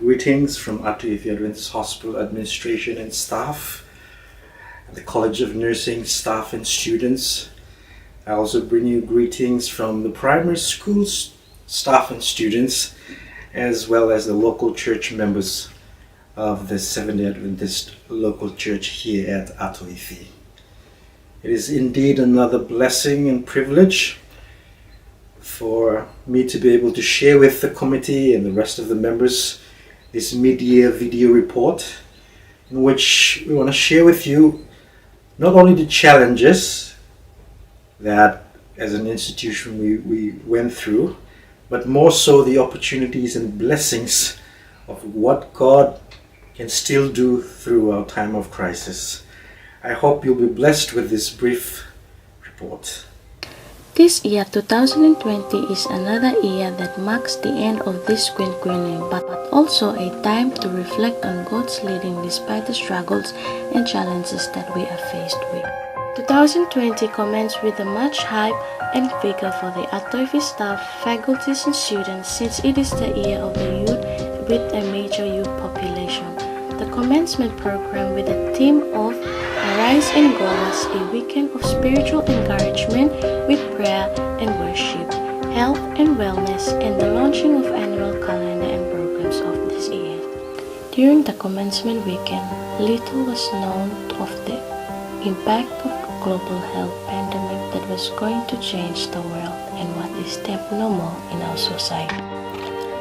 Greetings from Atoifi Adventist Hospital administration and staff, and the College of Nursing staff and students. I also bring you greetings from the primary school staff and students, as well as the local church members of the Seventh-day Adventist local church here at Atoifi. It is indeed another blessing and privilege for me to be able to share with the committee and the rest of the members this mid-year video report, in which we want to share with you not only the challenges that as an institution we went through, but more so the opportunities and blessings of what God can still do through our time of crisis. I hope you'll be blessed with this brief report. This year 2020 is another year that marks the end of this quinquennium, but also a time to reflect on God's leading despite the struggles and challenges that we are faced with. 2020 commenced with a much hype and vigor for the Atoifi staff, faculties and students, since it is the year of the youth with a major youth population. The commencement program, with a theme of Arise and Go, was a weekend of spiritual encouragement with prayer and worship, health and wellness, and the launching of annual calendar and programs of this year. During the commencement weekend, little was known of the impact of the global health pandemic that was going to change the world and what is abnormal in our society.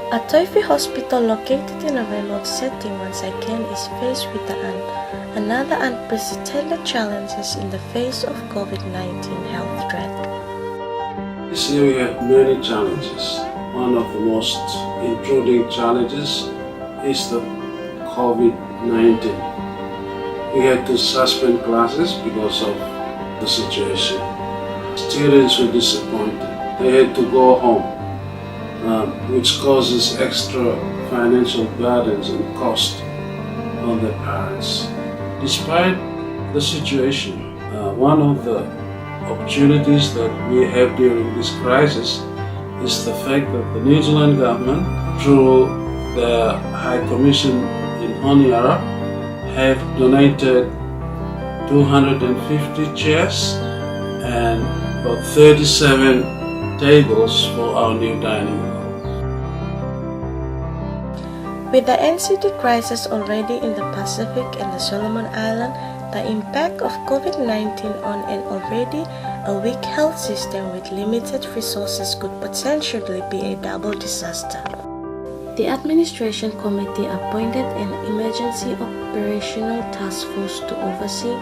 Atoifi Hospital, located in a remote setting once again, is faced with another unprecedented challenges in the face of COVID-19 health threat. This year we have many challenges. One of the most intruding challenges is the COVID-19. We had to suspend classes because of the situation. Students were disappointed. They had to go home, which causes extra financial burdens and cost on their parents. Despite the situation, one of the opportunities that we have during this crisis is the fact that the New Zealand government, through the High Commission in Honiara, have donated 250 chairs and about 37 tables for our new dining hall. With the NCD crisis already in the Pacific and the Solomon Islands, the impact of COVID-19 on an already a weak health system with limited resources could potentially be a double disaster. The Administration Committee appointed an emergency operational task force to oversee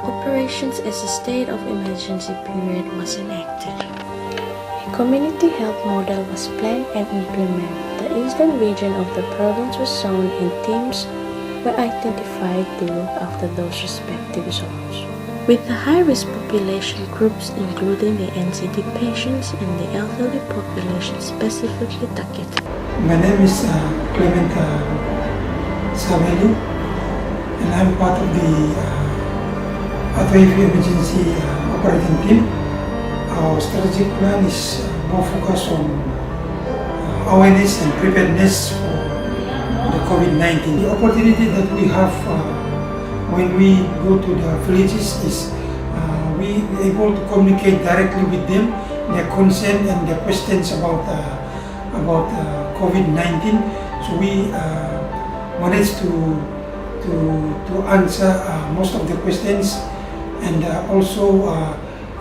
operations as a state of emergency period was enacted. A community health model was planned and implemented. The eastern region of the province was zoned and teams were identified to look after those respective zones, with the high-risk population groups including the NCD patients and the elderly population specifically targeted. My name is Clement Saveli, and I'm part of the Atoifi emergency operating team. Our strategic plan is more focused on awareness and preparedness for the COVID-19. The opportunity that we have when we go to the villages is we are able to communicate directly with them, their concern and their questions about COVID-19. So we managed to answer most of the questions, and also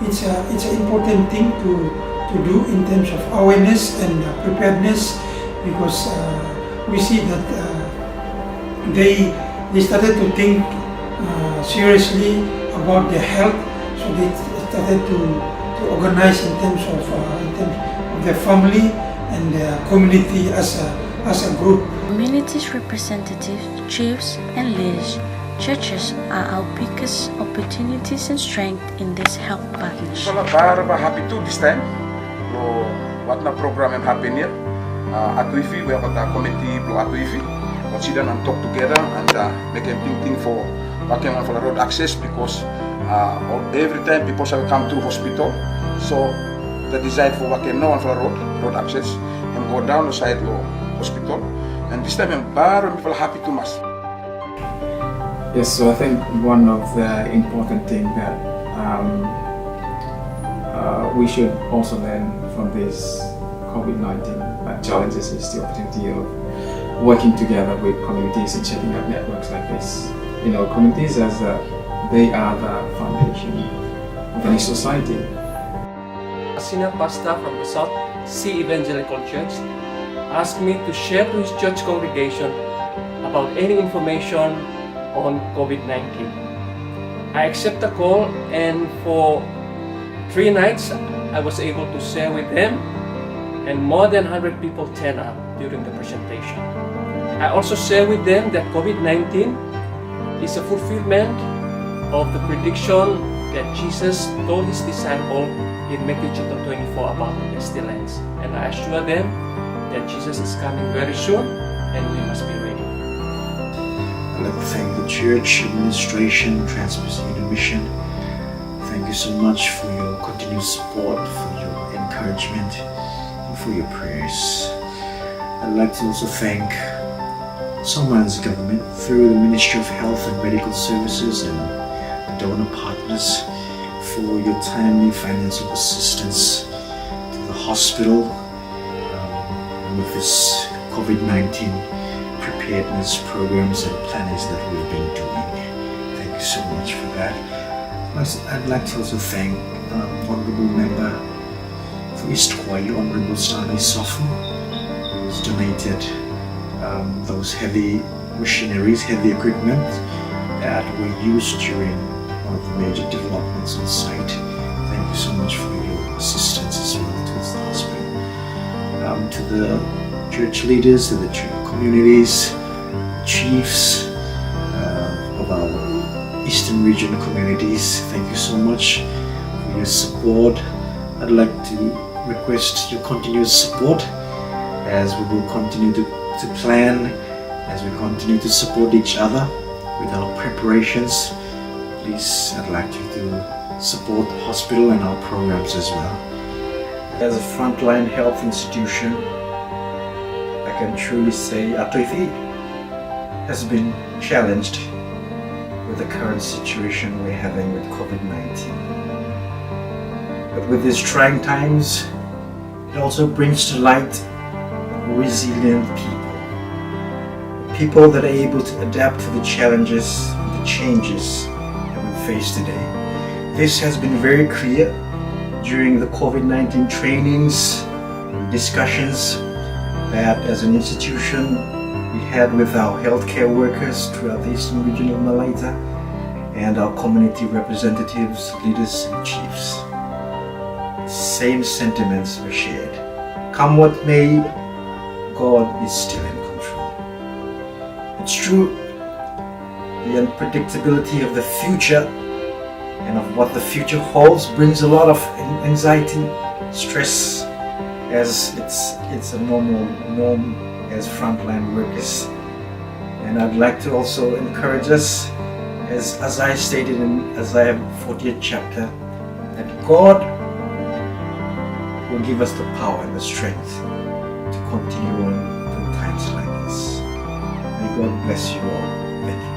it's an important thing to do in terms of awareness and preparedness, because we see that they started to think seriously about their health, so they started to organize in terms of their family and their community as a group. Communities representatives, chiefs and leaders, churches are our biggest opportunities and strength in this health partnership. We're happy to this time. What na program happen here? Atoifi, we have a committee for Atoifi. We sit down and talk together and make them think for working on for the road access, because every time people shall come to hospital, so they decide for working no one for the road access and go down the side of hospital And this time I'm very happy to mas. Yes, so I think one of the important things that we should also learn from this COVID-19 challenges is the opportunity of working together with communities and setting up networks like this. Communities they are the foundation of any society. A senior pastor from the South Sea Evangelical Church asked me to share to his church congregation about any information on COVID-19. I accept the call, and for 3 nights I was able to share with them, and more than 100 people turned up during the presentation. I also share with them that COVID-19 is a fulfillment of the prediction that Jesus told his disciples in Matthew chapter 24 about the pestilence. And I assure them that Jesus is coming very soon and we must be ready. I'd like to thank the church administration, Trans-Pacific Mission. Thank you so much for your continued support, for your encouragement, and for your prayers. I'd like to also thank Somaliland's government through the Ministry of Health and Medical Services and the donor partners for your timely financial assistance to the hospital with this COVID-19 preparedness programs and plannings that we've been doing. Thank you so much for that. I'd like to also thank Honorable Member for East Kwayu, Honorable Stanley Sofu, who's donated those heavy machineries, heavy equipment that were used during one of the major developments on site. Thank you so much for your assistance as well towards the hospital. To the church leaders, to the church communities, chiefs of our Eastern region communities, thank you so much for your support. I'd like to request your continued support as we will continue to plan, as we continue to support each other with our preparations. Please, I'd like you to support the hospital and our programs as well. As a frontline health institution, I can truly say Atoifi has been challenged with the current situation we're having with COVID-19. But with these trying times, it also brings to light resilient people that are able to adapt to the challenges and the changes that we face today. This has been very clear during the COVID-19 trainings and discussions that as an institution we had with our healthcare workers throughout the Eastern region of Malaita and our community representatives, leaders and chiefs. Same sentiments were shared. Come what may, God is still in control. It's true, the unpredictability of the future and of what the future holds brings a lot of anxiety, stress, as it's a norm as frontline workers. And I'd like to also encourage us, as I stated in Isaiah 40th chapter, that God will give us the power and the strength to continue on through times like this. May God bless you all. Thank you.